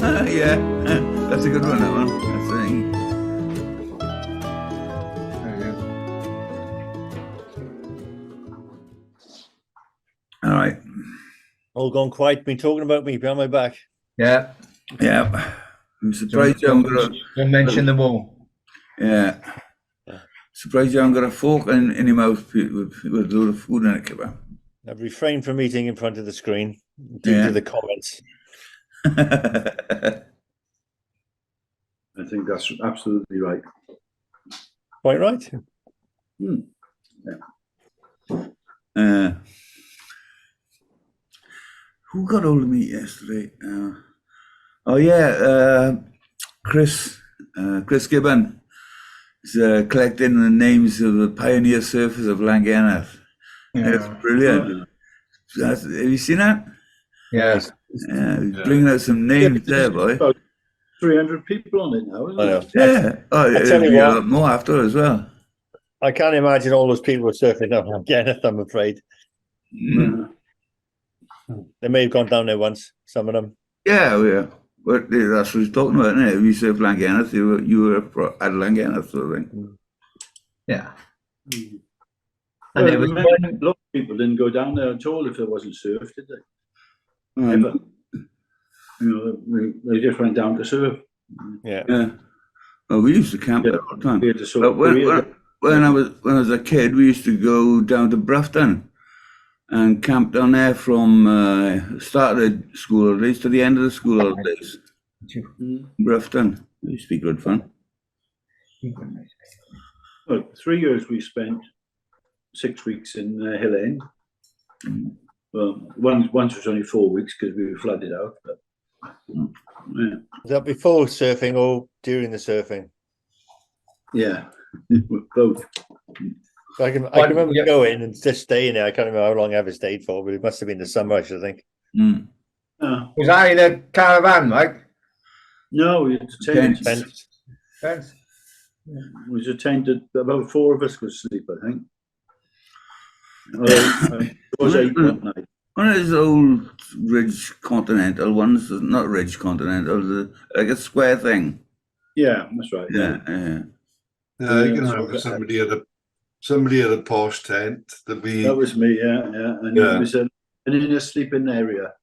Yeah, that's a good one, that one. That's the thing. All right. All gone quiet, been talking about me behind my back. Yeah. Yeah. I'm surprised you haven't got a... Don't mention the wall. Yeah. Surprised you haven't got a fork in your mouth with a load of food in it, Kipper. I've refrained from eating in front of the screen due to the comments. I think that's absolutely right. Quite right. Yeah. Who got hold of me yesterday? Oh yeah, Chris Gibbon is collecting the names of the pioneer surfers of Langenith. That's brilliant. Have you seen that? Yes. Yeah, he's bringing out some names there, boy. About 300 people on it now, isn't I know. it? Yeah. Oh, there'll be a lot more after as well. I can't imagine all those people were surfing down Langenith, I'm afraid. They may have gone down there once, some of them. Yeah, yeah. But that's what he's talking about, isn't it? If you surf Langenith, you were at Langenith, sort of thing. Yeah. And And there was a one. lot of people didn't go down there at all if it wasn't surf, did they? Um, You know, they just went down to surf. Yeah. Yeah. Well, we used to camp there all the time. We had to sort But of when I was a kid, we used to go down to Broughton and camp down there from start of school holidays to the end of the school holidays. Broughton. It used to be good fun. Well, 3 years we spent 6 weeks in Hill End. Well, once was only 4 weeks because we were flooded out. But, yeah. Was that before surfing or during the surfing? Yeah, both. I can remember going and just staying there. I can't remember how long I ever stayed for, but it must have been the summer, I should think. Mm. Was that in a caravan, Mike? No, we had to tent. Tents. Yes. It was a tent that about 4 of us could sleep, I think. It was 8 one night. One of those old Ridge Continental ones, not Ridge Continental, like a square thing. Yeah, that's right. Yeah, yeah. Yeah, I can remember somebody had a posh tent that was me, yeah. And it was an inner sleeping area.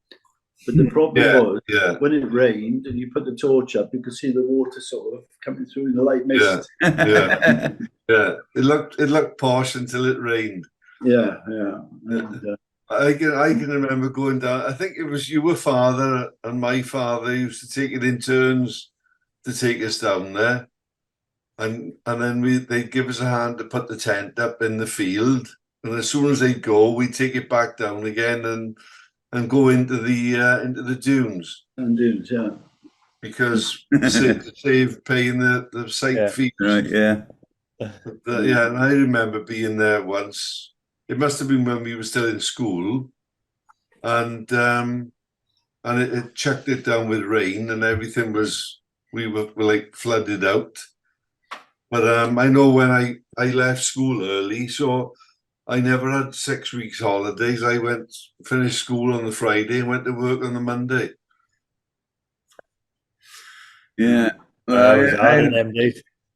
But the problem was when it rained and you put the torch up, you could see the water sort of coming through in the light mist. Yeah. It looked posh until it rained. Yeah. I can remember going down. I think it was your father and my father used to take it in turns to take us down there, and then they'd give us a hand to put the tent up in the field, and as soon as they'd go, we'd take it back down again and go into the dunes. And dunes, yeah. Because to save paying the site fees. Right, yeah. But, and I remember being there once. It must have been when we were still in school, and it chucked it down with rain, and everything we were like flooded out. But I know when I left school early, so I never had 6 weeks holidays. I finished school on the Friday and went to work on the Monday. Yeah.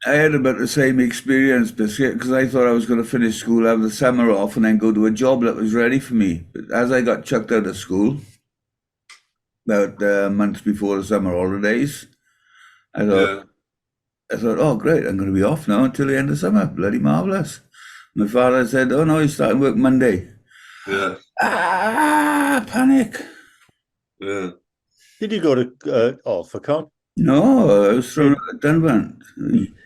I had about the same experience because I thought I was going to finish school, have the summer off, and then go to a job that was ready for me. But as I got chucked out of school, about months before the summer holidays, I thought, oh, great, I'm going to be off now until the end of summer. Bloody marvellous. My father said, oh, no, you're starting work Monday. Yeah. Panic. Yeah. Did you go to Alphacon? No, I was thrown out of Dunvant.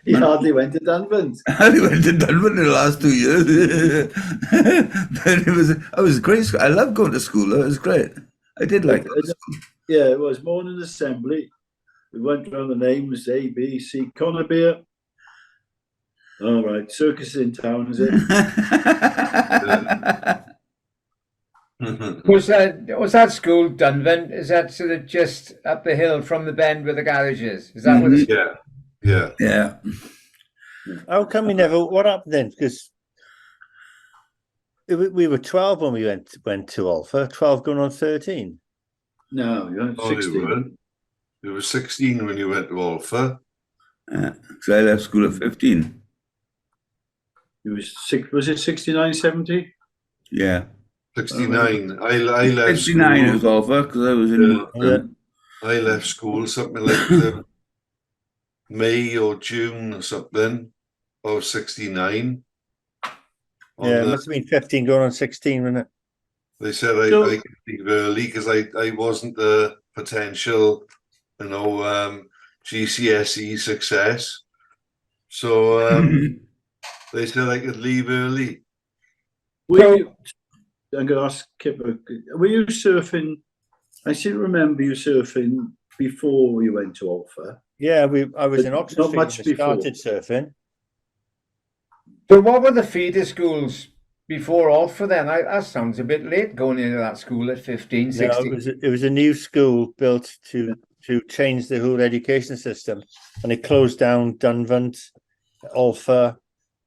He hardly went to Dunvant. I went to Dunvant in the last 2 years. But I was great. I loved going to school. It was great. I did like it. Yeah, it was morning assembly. We went around the names A, B, C, Conibear. All right, circus in town, is it? Was that school Dunvant? Is that sort of just up the hill from the bend where the garage is? Is that what it's Yeah. How come we never? What happened then? Because we were 12 when we went to Alpha. 12 going on 13. No, you're 16. You were 16 when you went to Alpha. Because I left school at 15. It was it 69, 70? Yeah. 69. I left 69 it was school. Alpha because I was in. I left school something like May or June or something of 69. Yeah, it must have been 15 going on 16, wasn't it? They said I could leave early because I wasn't the potential, GCSE success. So they said I could leave early. I'm going to ask Kipper, were you surfing? I seem to remember you surfing before you went to Alpha. Yeah, I was in Oxford Not Street much when I started surfing. So what were the feeder schools before Alpha then? That sounds a bit late going into that school at 15, 16. No, it was a new school built to change the whole education system, and it closed down Dunvant, Alpha,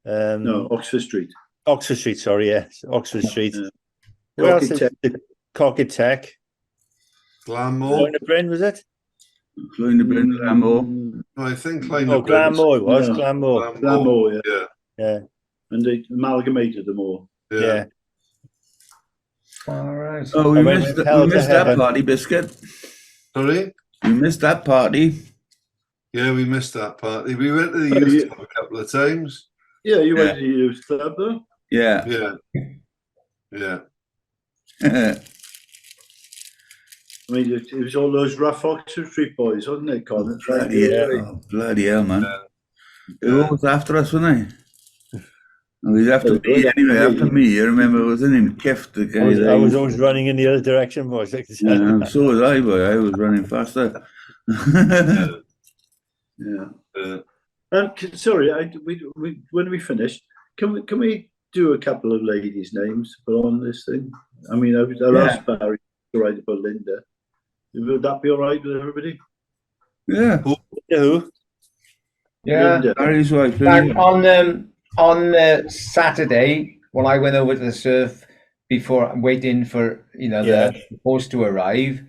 No, Oxford Street. Oxford Street. Sorry, yes, Oxford Street. Yeah. Where else? The Cocket Tech. Glanmore? Bryn, was it? Glanmore. No, I think Glanmore it was. No. Glanmore. Glanmore, Yeah. And they amalgamated them all. Yeah. All right. Oh, we missed that party, Biscuit. Sorry? We missed that party. Yeah, we missed that party. We went to the youth club a couple of times. Yeah, you went to the youth club though. Yeah. Yeah. I mean, it was all those rough Oxford Street boys, wasn't it, Colin? Bloody hell, man. They were always after us, weren't they? Oh, he's after me anyway, after me. I remember, wasn't him? Kiff, the guy. I was always running in the other direction, boys. So was I, boy. I was running faster. Sorry, when we finished, can we do a couple of ladies' names to put on this thing? I mean, I'll ask Barry to write about Linda. Would that be all right with everybody? Yeah. Who? Yeah. Linda. Barry's wife. On Saturday, when I went over to the surf before waiting for the post to arrive,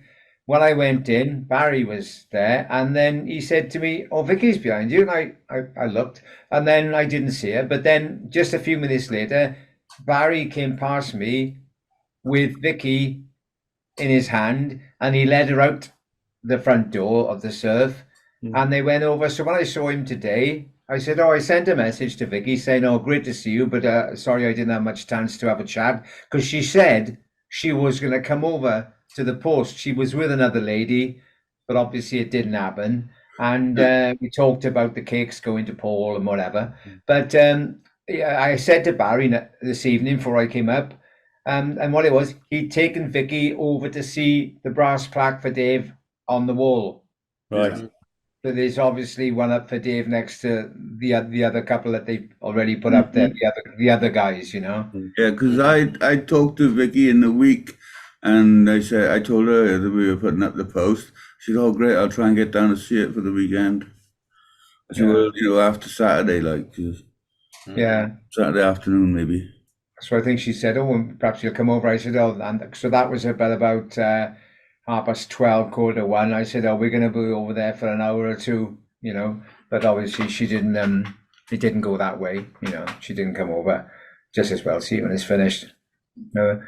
when I went in, Barry was there, and then he said to me, "Oh, Vicky's behind you." And I looked, and then I didn't see her. But then just a few minutes later, Barry came past me with Vicky in his hand, and he led her out the front door of the surf, and they went over. So when I saw him today, I said, "Oh, I sent a message to Vicky saying, 'Oh, great to see you, but sorry I didn't have much chance to have a chat,' because she said she was going to come over to the post. She was with another lady, but obviously it didn't happen. And we talked about the cakes going to Paul and whatever. But I said to Barry this evening before I came up, and what it was, he'd taken Vicky over to see the brass plaque for Dave on the wall. Right. So there's obviously one up for Dave next to the other couple that they've already put up there, the other guys, Yeah, because I talked to Vicky in the week, and I told her that we were putting up the post. She said, "Oh, great, I'll try and get down to see it for the weekend." I said, "Well, after Saturday, Saturday afternoon, maybe." So I think she said, "Oh, well, perhaps you'll come over." I said, "Oh," and so that was about 12:30, 1:15. I said, "Oh, we're going to be over there for an hour or two, But obviously, she didn't. It didn't go that way, She didn't come over. Just as well see when it's finished. So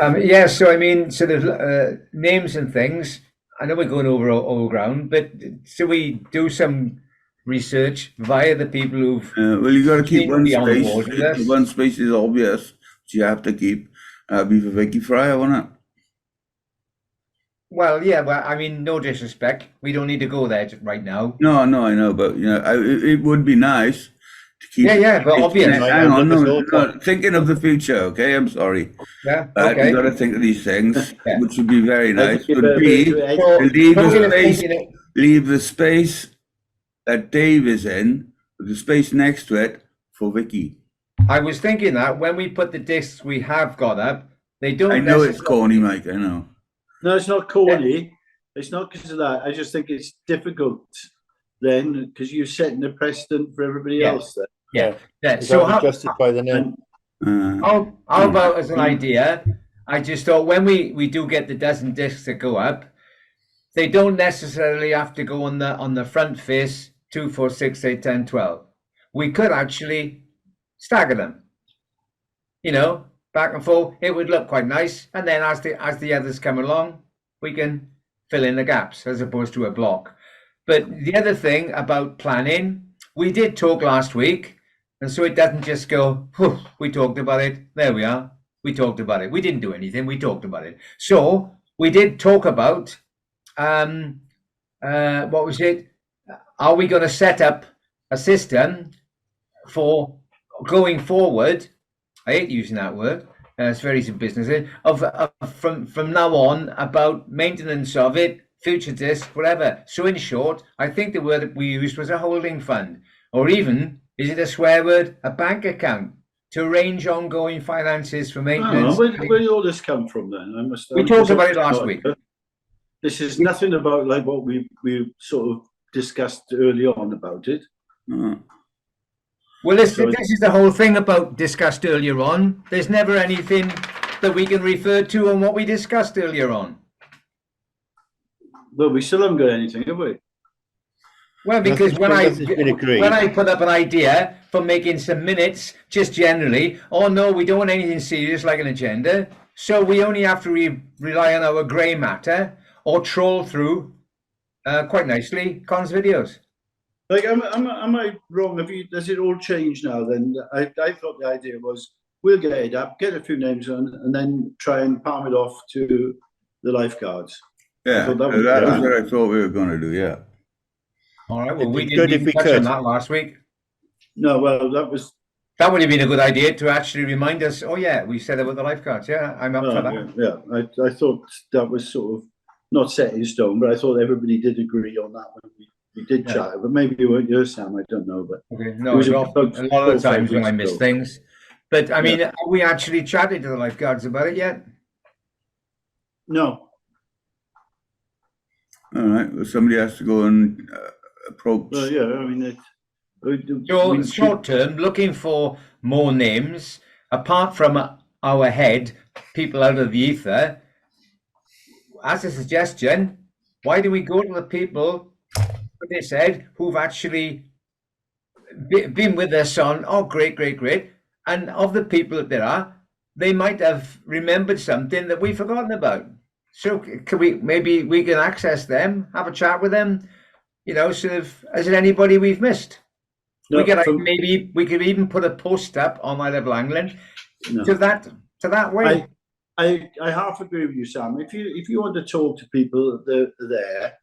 I mean, sort of names and things. I know we're going over old ground, but should we do some research via the people who've? Well, you got to keep one space. One space is obvious, which you have to keep. Be for Vicky Fryer, won't it? Well, yeah, well, I mean, no disrespect. We don't need to go there right now. No, I know, but it would be nice to keep. Yeah, but obviously. Hang on, no, thinking of the future. Okay, I'm sorry. Yeah, okay. You got to think of these things, which would be very nice. Could be leave the space that Dave is in, with the space next to it for Vicky. I was thinking that when we put the discs we have got up, they don't. I know it's corny, Mike. I know. No, it's not corny. It's not because of that. I just think it's difficult then because you're setting the precedent for everybody else. Then. Yeah. So how justify the name? How about as an idea? I just thought when we do get the dozen discs that go up, they don't necessarily have to go on the front face 2, 4, 6, 8, 10, 12. We could actually stagger them, you know, back and forth. It would look quite nice, and then as the others come along, we can fill in the gaps as opposed to a block. But the other thing about planning, we did talk last week, and so it doesn't just go, we talked about it, there we are, we talked about it. We didn't do anything, we talked about it. So we did talk about, what was it? Are we going to set up a system for going forward? I hate using that word. It's very business of from now on about maintenance of it, future disc, whatever. So in short, I think the word that we used was a holding fund, or even, is it a swear word, a bank account to arrange ongoing finances for maintenance. Where did all this come from then? We talked about it last week. This is nothing about like what we sort of discussed early on about it. Well, this is the whole thing about discussed earlier on. There's never anything that we can refer to on what we discussed earlier on. Well, we still haven't got anything, have we? Well, because when I put up an idea for making some minutes, just generally, oh no, we don't want anything serious like an agenda. So we only have to rely on our grey matter or troll through quite nicely Con's videos. Like, am I wrong? Does it all change now? Then I thought the idea was we'll get it up, get a few names on, and then try and palm it off to the lifeguards. Yeah, that was what I thought we were going to do. Yeah. All right. Well, we didn't touch on that last week. No, well, that would have been a good idea to actually remind us. Oh yeah, we said about the lifeguards. Yeah, I'm up for that. Yeah. I thought that was sort of not set in stone, but I thought everybody did agree on that when we did chat. But maybe you weren't here, Sam. I don't know. But okay, no, a lot of the times when I miss things. But I mean, have we actually chatted to the lifeguards about it yet? No. All right. Well, somebody has to go and approach. Yeah, I mean, so short term, looking for more names apart from our head, people out of the ether. As a suggestion, why do we go to the people, what they said, who've actually been with us on? Oh, great, and of the people that there are, they might have remembered something that we've forgotten about. So maybe we can access them, have a chat with them, you know, sort of, is it anybody we've missed? No, maybe we could even put a post up on I Love Langland to that way. I half agree with you, Sam. If you want to talk to people that are there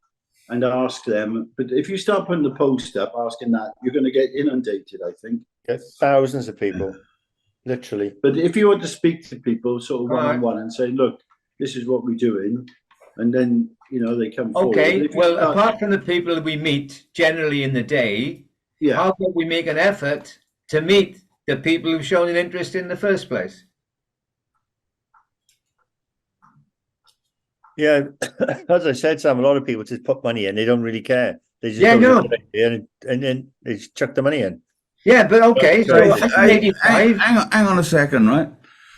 and ask them, but if you start putting the post up asking that, you're going to get inundated, I think. Get thousands of people, literally. But if you want to speak to people sort of one-on-one and say, look, this is what we're doing, and then, you know, they come forward. Okay, well, apart from the people that we meet generally in the day, how can we make an effort to meet the people who've shown an interest in the first place? Yeah, as I said, Sam, a lot of people just put money in. They don't really care. They just and then they just chuck the money in. Yeah, but okay. So 85. Hang on a second, right?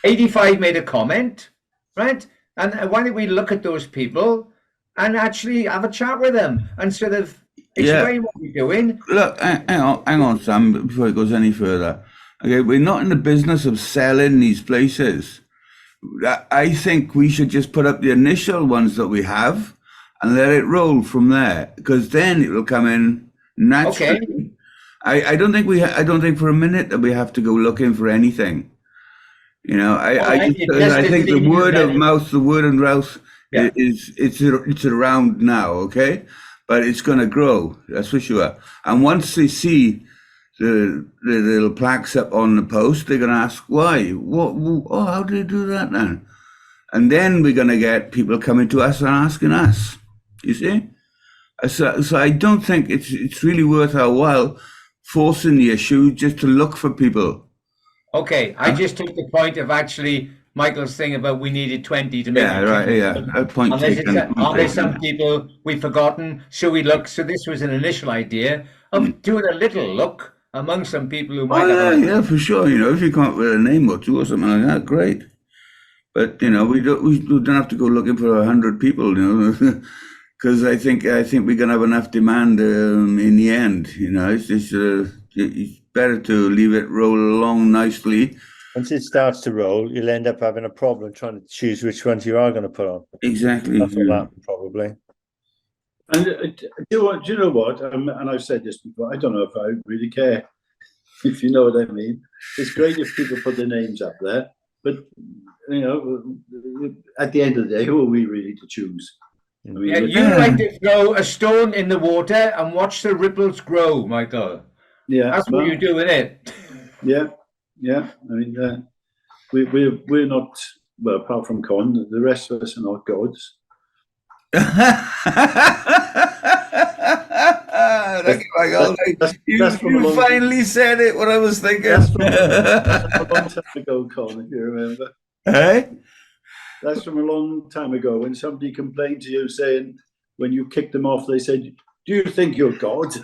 85 made a comment, right? And why don't we look at those people and actually have a chat with them and sort of explain what we're doing? Look, hang on, Sam, before it goes any further. Okay, we're not in the business of selling these places. I think we should just put up the initial ones that we have and let it roll from there, because then it will come in naturally. Okay. I don't think for a minute that we have to go looking for anything. You know, I think the word of mouth, the word and mouth it's around now, okay? But it's going to grow, that's for sure. And once they see the little plaques up on the post, they're going to ask why. How do you do that then? And then we're going to get people coming to us and asking us. You see? So I don't think it's really worth our while forcing the issue just to look for people. Okay, I just took the point of actually Michael's thing about we needed 20 to make it. Right, that point taken. Are there some people we've forgotten? So we look. So this was an initial idea of doing a little look among some people who might have. Yeah, for sure. You know, if you come up with a name or two or something like that, great. But you know, we don't have to go looking for 100 people. You know, because I think we're gonna have enough demand in the end. You know, it's better to leave it roll along nicely. Once it starts to roll, you'll end up having a problem trying to choose which ones you are going to put on. Exactly. That's what happened, probably. And do you know what? And I've said this before. I don't know if I really care, if you know what I mean. It's great if people put their names up there, but you know, at the end of the day, who are we really to choose? I mean, Yeah, you like to throw a stone in the water and watch the ripples grow, Michael. yeah, That's what you do with it. Yeah, yeah. I mean, we're not, well, apart from Con, the rest of us are not gods. You finally said it. What I was thinking. That's from a long time ago, Con, if you remember. Hey? That's from a long time ago when somebody complained to you saying, when you kicked them off, they said, "Do you think you're God?"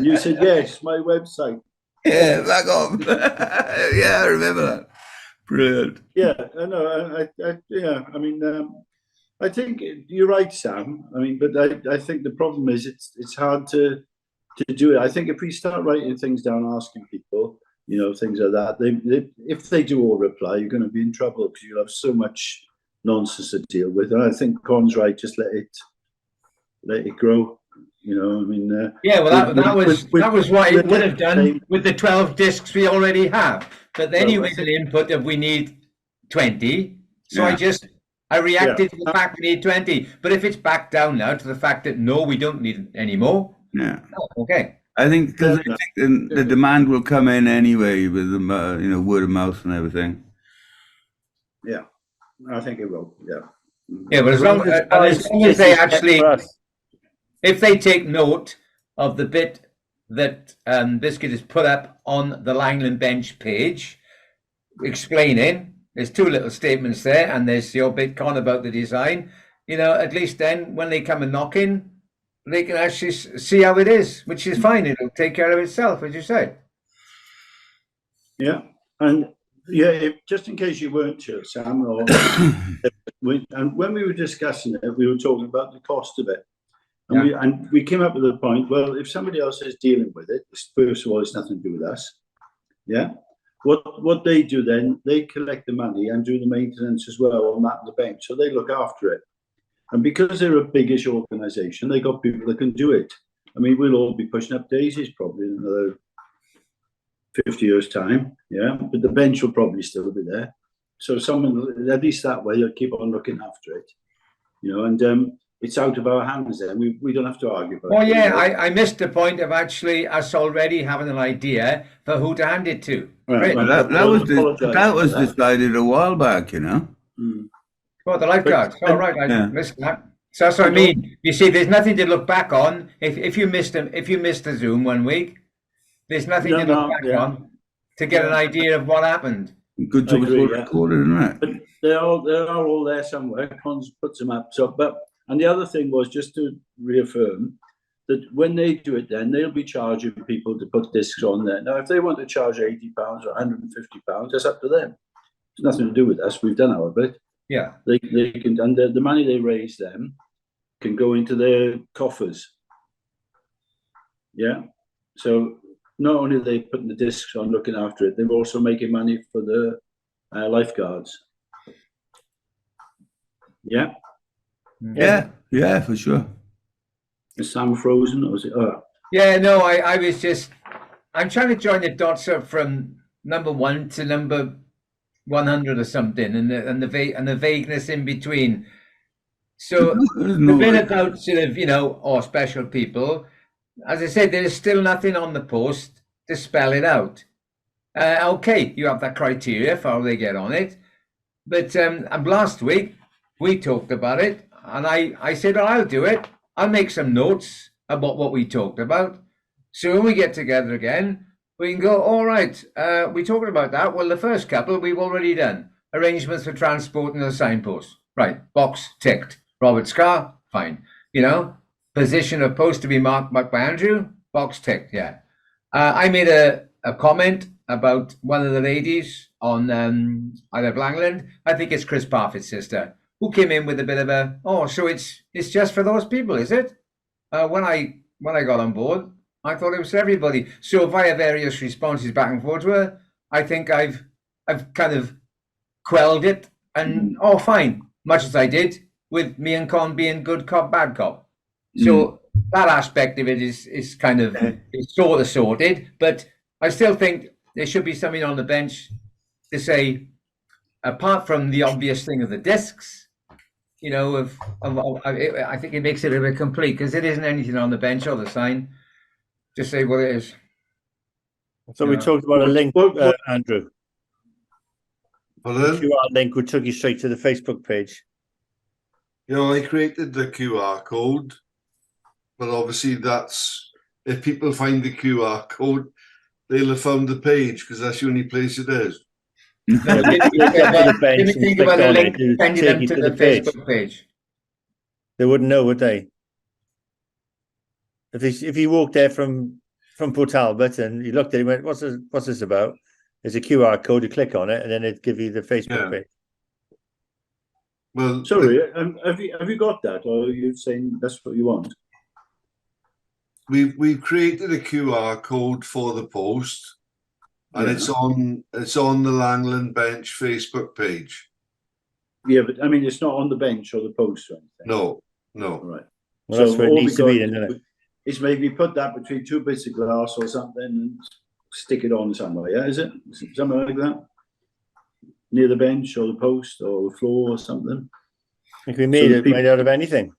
You said, "Yes, my website." Yeah, back off. Yeah, I remember that. Brilliant. Yeah, I know. Yeah, I mean, I think you're right, Sam. I mean, but I think the problem is it's hard to do it. I think if we start writing things down, asking people, you know, things like that, if they do all reply, you're going to be in trouble because you'll have so much nonsense to deal with. And I think Con's right. Just let it grow. You know, I mean. Yeah, well, that was what it would have done with the 12 discs we already have. But then you made an input of we need 20. So I reacted to the fact we need 20. But if it's back down now to the fact that no, we don't need any more. Yeah. Oh, okay. I think the demand will come in anyway with the word of mouth and everything. Yeah, I think it will. Yeah. Yeah, but as long as they actually, if they take note of the bit that Biscuit has put up on the Langland bench page, explaining, there's two little statements there, and there's your bit, Con, about the design. You know, at least then when they come and knock in, they can actually see how it is, which is fine. It'll take care of itself, as you say. Yeah, and just in case you weren't sure, Sam, and when we were discussing it, we were talking about the cost of it, and we came up with the point. Well, if somebody else is dealing with it, first of all, it's nothing to do with us. Yeah, what they do then, they collect the money and do the maintenance as well on that and the bench, so they look after it. And because they're a biggish organisation, they got people that can do it. I mean, we'll all be pushing up daisies probably in another 50 years' time, yeah. But the bench will probably still be there. So someone, at least that way, you'll keep on looking after it, you know. And it's out of our hands then. We don't have to argue about it. Well, yeah, I missed the point of actually us already having an idea for who to hand it to. Right. Well, that was decided a while back, you know. Oh, the lifeguards. Right, I missed that. So that's what I mean. You see, there's nothing to look back on. If you missed the Zoom 1 week, there's nothing to look back on to get an idea of what happened. Good job, it's all recorded, isn't it? But they are all there somewhere. Cons puts them up. So, and the other thing was just to reaffirm that when they do it, then they'll be charging people to put discs on there. Now, if they want to charge £80 or £150, that's up to them. It's nothing to do with us. We've done our bit. Yeah, they can, and the money they raise them can go into their coffers. Yeah, so not only are they putting the discs on, looking after it, they're also making money for the lifeguards. Yeah, for sure. Is Sam frozen or is it? Yeah, no, I'm trying to join the dots up from number 1 to number 100 or something, and the vagueness in between. So the bit about sort of special people, as I said, there is still nothing on the post to spell it out. Okay, you have that criteria for how they get on it, but last week we talked about it, and I said, I'll do it. I'll make some notes about what we talked about. So when we get together again, we can go, all right, we're talking about that. Well, the first couple we've already done. Arrangements for transporting the signpost. Right, box ticked. Robert's car, fine. You know, position of post to be marked by Andrew, box ticked, yeah. I made a comment about one of the ladies on Isle of Langland. I think it's Chris Parfitt's sister. who came in with a bit of a, oh, so it's just for those people, is it? When I got on board, I thought it was for everybody. So via various responses back and forth, well, I think I've kind of quelled it, and oh, fine, much as I did with me and Con being good cop, bad cop. So that aspect of it is kind of is sort of sorted, but I still think there should be something on the bench to say, apart from the obvious thing of the discs, you know, I think it makes it a bit complete because it isn't anything on the bench or the sign. Just say what it is. So we talked about a link, Andrew. Pardon? QR link would took you straight to the Facebook page. You know, I created the QR code, but obviously that's, if people find the QR code, they'll have found the page because that's the only place it is. Think about a link sending them to the Facebook page. They wouldn't know, would they? If you walked there from Port Talbot and you looked at it and went, what's this about? There's a QR code, you click on it, and then it'd give you the Facebook page. Well, Sorry, have you got that, or are you saying that's what you want? we've created a QR code for the post, and it's on the Langland Bench Facebook page. Yeah, but I mean, it's not on the bench or the post or anything. No. All right. Well, that's where it all needs we to be, got isn't it? is maybe put that between two bits of glass or something and stick it on somewhere. Yeah, is it something like that? Near the bench or the post or the floor or something. It can be made out of anything.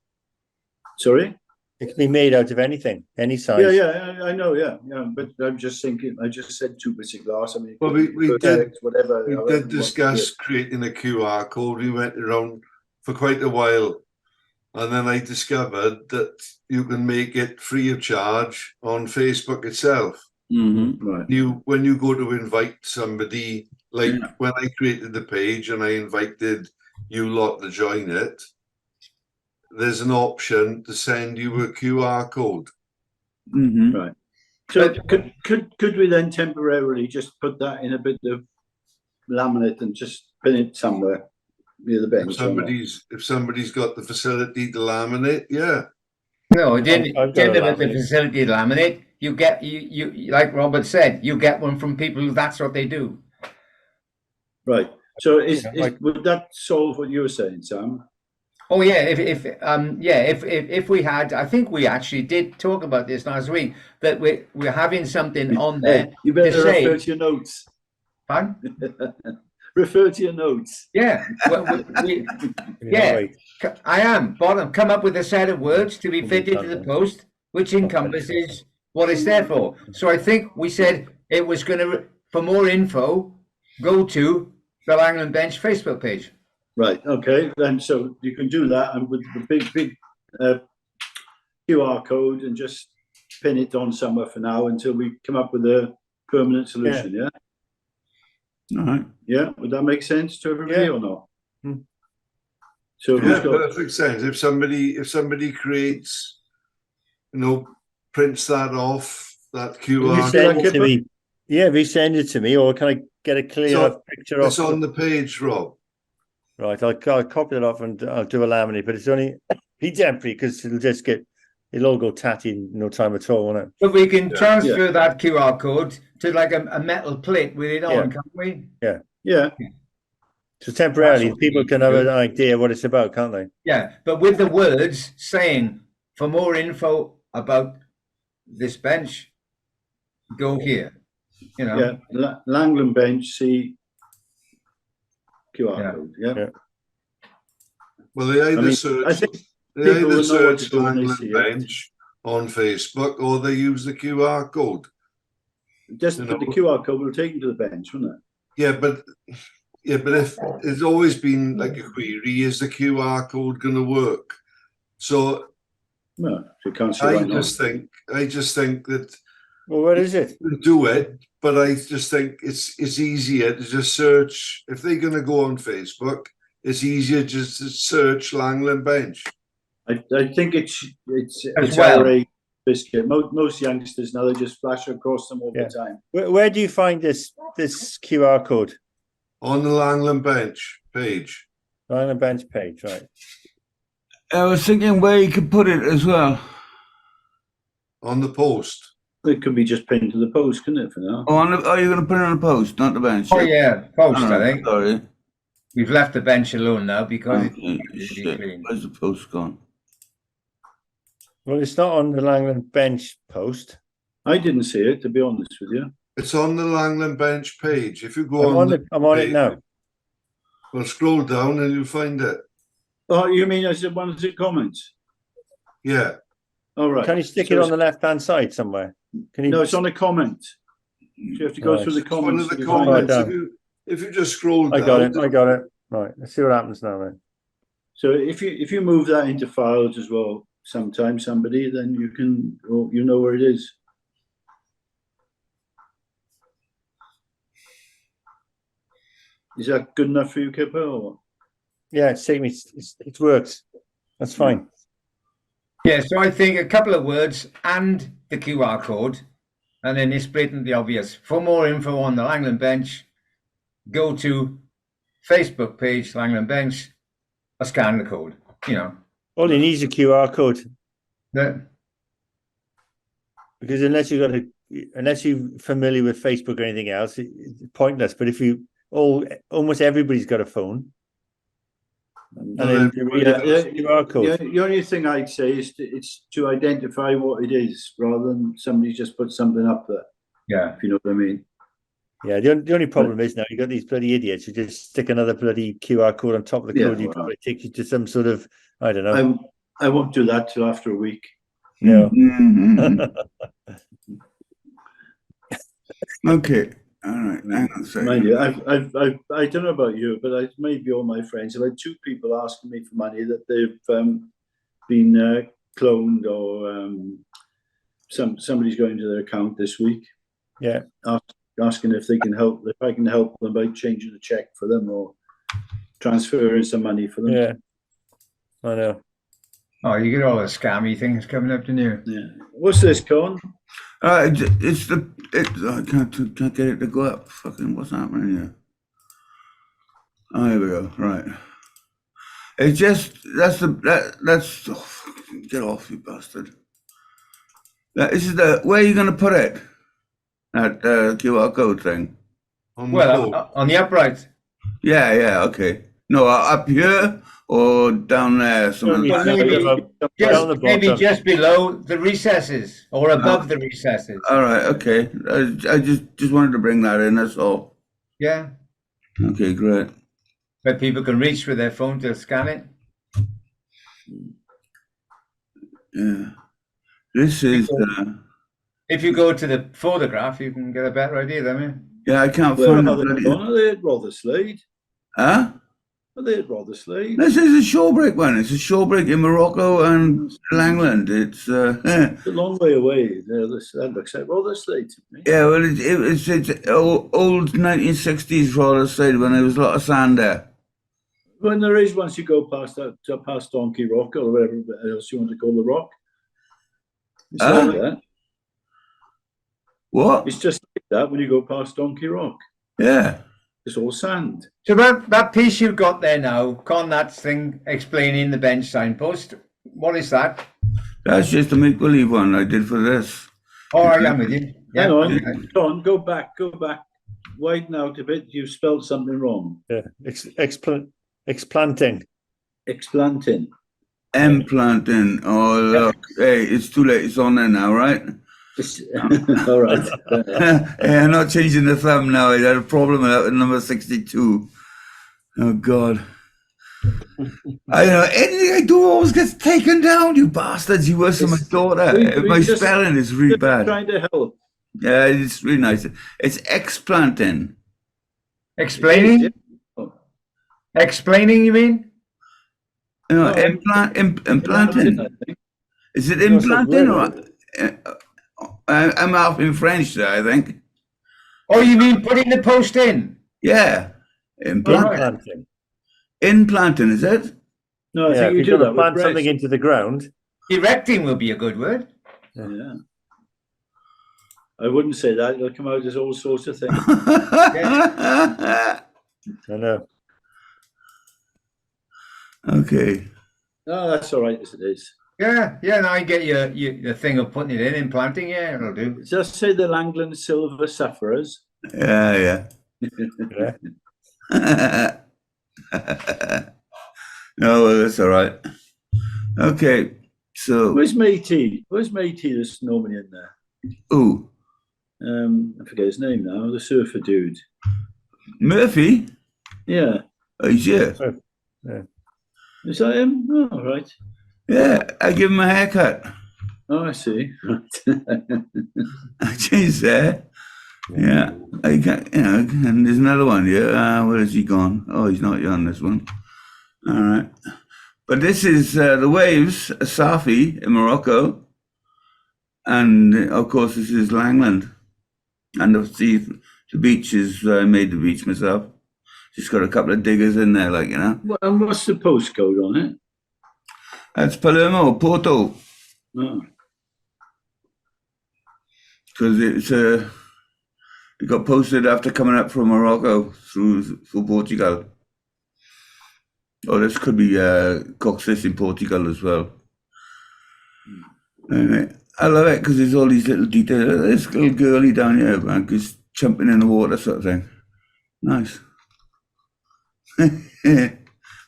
Sorry? It can be made out of anything, any size. Yeah, I know, yeah. But I'm just thinking, I just said two bits of glass. I mean, Well, we did whatever. discuss creating a QR code. We went around for quite a while, and then I discovered that you can make it free of charge on Facebook itself. Right. When you go to invite somebody, like when I created the page and I invited you lot to join it, there's an option to send you a QR code. Right. So could we then temporarily just put that in a bit of laminate and just pin it somewhere near the bench? If somebody's got the facility to laminate, yeah. No, it didn't have the facility to laminate. You get you like Robert said, you get one from people who that's what they do. Right. So would that solve what you were saying, Sam? Oh yeah, if we had, I think we actually did talk about this last week, that we're having something on there. Hey, you better refer to your notes. Pardon? Refer to your notes. Yeah, I am. Bottom, come up with a set of words to be fitted to the post, which encompasses what it's there for. So I think we said it was going to, for more info, go to the Langland Bench Facebook page. Right. Okay. Then so you can do that, and with the big QR code, and just pin it on somewhere for now until we come up with a permanent solution. Yeah. All right. Yeah. Would that make sense to everybody or not? So Yeah, perfect sense. If somebody creates, prints that off, that QR Send it to me. Yeah, resend it to me, or can I get a clear picture of it? It's on the page, Rob. Right, I'll copy it off and I'll do a laminate, but it's only temporary because it'll all go tatty in no time at all, won't it? But we can transfer that QR code to like a metal plate with it on, can't we? Yeah. So temporarily, people can have an idea what it's about, can't they? Yeah, but with the words saying, for more info about this bench, go here. Yeah, Langland Bench, see QR code. Yeah. Well, they either search Langland Bench on Facebook, or they use the QR code. Just the QR code will take you to the bench, wouldn't it? Yeah, but if it's always been like a query, is the QR code going to work? So no, you can't see. I just think that. Well, what is it? Do it, but I just think it's easier to just search. If they're going to go on Facebook, it's easier just to search Langland Bench. I think it's our biscuit. Most youngsters now, they just flash across them all the time. Where do you find this QR code? On the Langland Bench page. Langland bench page, right? I was thinking where you could put it as well. On the post. It could be just pinned to the post, couldn't it, for now? Oh, are you going to put it on the post, not the bench? Oh yeah, post. I think Sorry. we've left the bench alone now because Okay, it's really shit. clean. Where's the post gone? Well, it's not on the Langland bench post. I didn't see it, to be honest with you. It's on the Langland bench page. If you go I'm on it now. Well, scroll down and you'll find it. Oh, you mean as one of the comments? Yeah. All right. Can you stick So it on the left-hand side somewhere? Can you? No, it's on a comment. So you have to go Right. through the It's one comments. of the to find comments. down. If you just scroll I down. got it. Right. Let's see what happens now, then. So if you move that into files as well, sometime somebody, then you can, well, you know where it is. Is that good enough for you, Kipper? Or what? Yeah, it's taking me. It works. That's fine. Yeah, so I think a couple of words and the QR code, and then it's blatantly obvious. For more info on the Langland bench, go to Facebook page Langland bench, or scan the code. You know, All you need is a QR code, the, because unless you're familiar with Facebook or anything else, it's pointless. But if almost everybody's got a phone, and then you read Yeah, a QR code. The only thing I'd say is it's to identify what it is, rather than somebody just put something up there, yeah. if you know what I mean. Yeah, the only problem is now you got these bloody idiots who just stick another bloody QR code on top of the Yeah, code. You well, probably takes you to some sort of, I don't know. I won't do that till after a week. No. Mhm. Okay. All right. Hang on a second. Mind you, I don't know about you, but maybe all my friends have had 2 people asking me for money that they've been cloned, or somebody's going to their account this week. Yeah. Asking if they can help, if I can help them by changing the check for them or transferring some money for them. Yeah. I know. Oh, you get all the scammy things coming up, don't you? Yeah. What's this, Con? I can't get it to go up. Fucking what's happening here? Oh, here we go. Right. It's just that's oh, fucking get off, you bastard. This is where are you gonna put it? That QR code thing. On the Well, post. on the upright. Yeah, okay. No, up here or down there. Something Well, like that. maybe maybe just below the recesses or above the recesses. All right, okay. I just wanted to bring that in. That's all. Yeah, Okay, great. where people can reach with their phone to scan it. Yeah. This is. If you go to the photograph, you can get a better idea, don't you? Yeah, I can't Where find are the they? bloody. Are they at Rotherslade? Huh? Are they at Rotherslade? This is a shawbreak one. It's a shawbreak in Morocco and Langland. It's It's a long way away. That looks like Rotherslade to me. yeah. Well, it's old 1960s Rotherslade when there was a lot of sand there. When there is, once you go past that, past Donkey Rock or whatever else you want to call the rock, it's like that. What? It's just like that when you go past Donkey Rock. Yeah. It's all sand. So that piece you've got there now, Con, that thing explaining the bench signpost, what is that? That's just a make-believe one I did for this. Oh, I am with you. Yeah. Hang on, Don, go back. Widen out a bit. You spelled something wrong. Yeah. Explanting. Explanting. Implanting. Oh, look. Hey, it's too late. It's on there now, right? All right. Hey, I'm not changing the thumb now. I had a problem with that with number 62. Oh, God. I know anything I do always gets taken down, you bastards. You worse than my daughter. My spelling is really bad. Trying to help. Yeah, it's really nice. It's explanting. Explaining? Explaining, you mean? No, implanting. Is it implanting or? I'm half in French there, I think. Oh, you mean putting the post in? Yeah. Implanting. Implanting, is it? No, I Yeah, think if you you're do going that to with plant breast. something into the ground. Erecting will be a good word. Yeah. I wouldn't say that. It'll come out as all sorts of things. I know. Okay. No, that's all right as it is. Yeah, yeah. And I get your the thing of putting it in and planting. Yeah, it'll do. Just say the Langland Silver Sufferers. Yeah. Yeah. No, well, that's all right. Okay. So, Where's Matey? Where's Matey that's normally in there? ooh, I forget his name now. The surfer dude. Murphy? Yeah. Oh, he's here. Is that him? Oh, right. Yeah, I give him a haircut. Oh, I see. I changed there. Yeah, I got, and there's another one here. Where has he gone? Oh, he's not here on this one. All right. But this is the waves, Safi in Morocco. And of course, this is Langland. And the beach is, I made the beach myself. Just got a couple of diggers in there, like, Well, and what's the postcode on it? That's Palermo, Porto. Oh. Because it got posted after coming up from Morocco through Portugal. Oh, this could be Coxis in Portugal as well. Anyway, I love it because there's all these little details. This little girlie down here, man, just jumping in the water sort of thing. Nice. And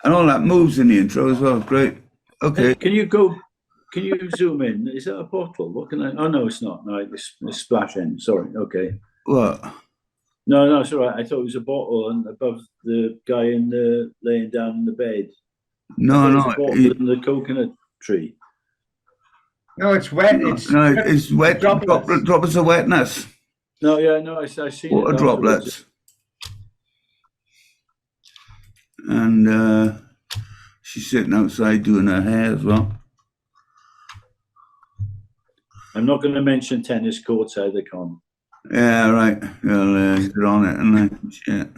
all that moves in the intro as well. Great. Okay. Can you zoom in? Is that a bottle? What can I? Oh no, it's not. No, it's splashing. Sorry. Okay. What? No, it's all right. I thought it was a bottle and above the guy laying down in the bed. No. It's a bottle in the coconut tree. No, it's wet. It's wet. Droplets of wetness. No, yeah, no, I seen Water it droplets. And she's sitting outside doing her hair as well. I'm not going to mention tennis courts either, Con. Yeah, right. Well, get on it, and shit.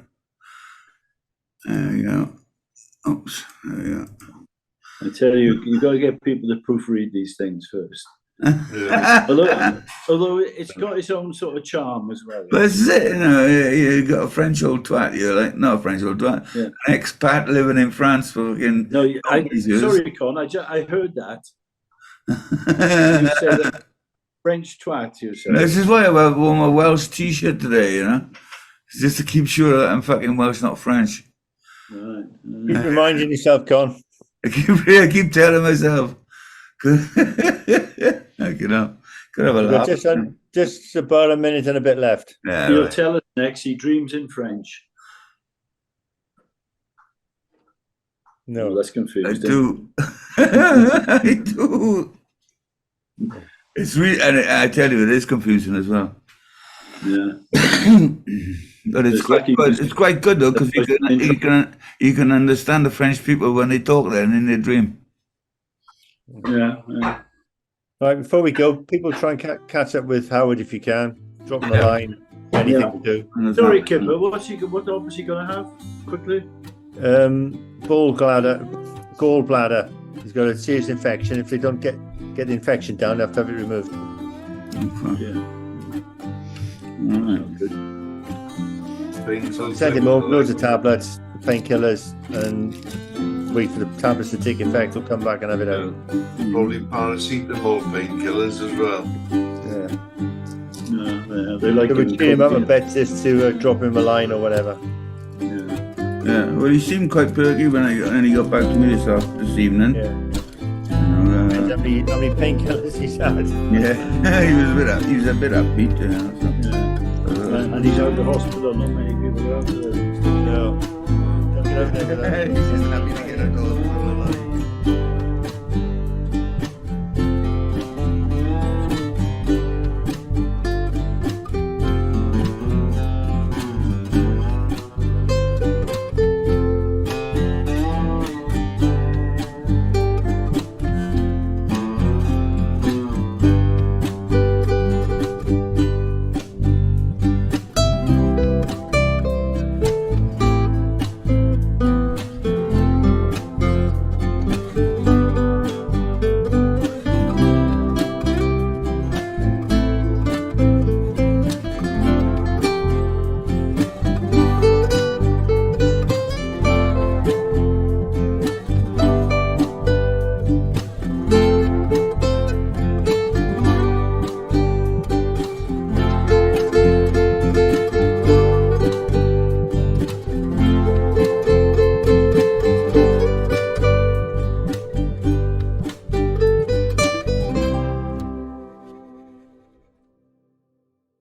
There you go. Oops. There you go. I tell you, you got to get people to proofread these things first. Yeah. Although it's got its own sort of charm as well. But this is it, you got a French old twat. You're like, not a French old twat. Yeah. An expat living in France for fucking. No, years. sorry, Con. I heard that. You said that French twat. You said. This is why I wore my Welsh T-shirt today. Just to keep sure that I'm fucking Welsh, not French. Right. Keep reminding yourself, Con. I keep telling myself. Could have a laugh. Just about a minute and a bit left. Yeah, You'll right. tell us next. He dreams in French. No, Oh, that's I confused. do. I do. It's really, and I tell you, it is confusing as well. Yeah. But it's quite good. It's quite good though, because you can understand the French people when they talk then in their dream. Yeah. All right, before we go, people try and catch up with Howard if you can. Drop him a line. Anything to do. Sorry, Kipper. What job is he going to have? Quickly. Gallbladder. He's got a serious infection. If they don't get the infection down, they have to have it removed. Yeah. All right. Good. Send him home, loads of tablets, painkillers, and wait for the tablets to take effect. He'll come back and have it out. Probably paracetamol painkillers as well. Yeah. No, they like So we cheer him up a bit just to drop him a line or whatever. Yeah. Well, he seemed quite perky when he got back to me this evening. Yeah. You How many painkillers he's had? Yeah. he was a bit upbeat. And he's out of the hospital. Not many people are out there. No. Don't get out there. He's just happy to get out of the hospital.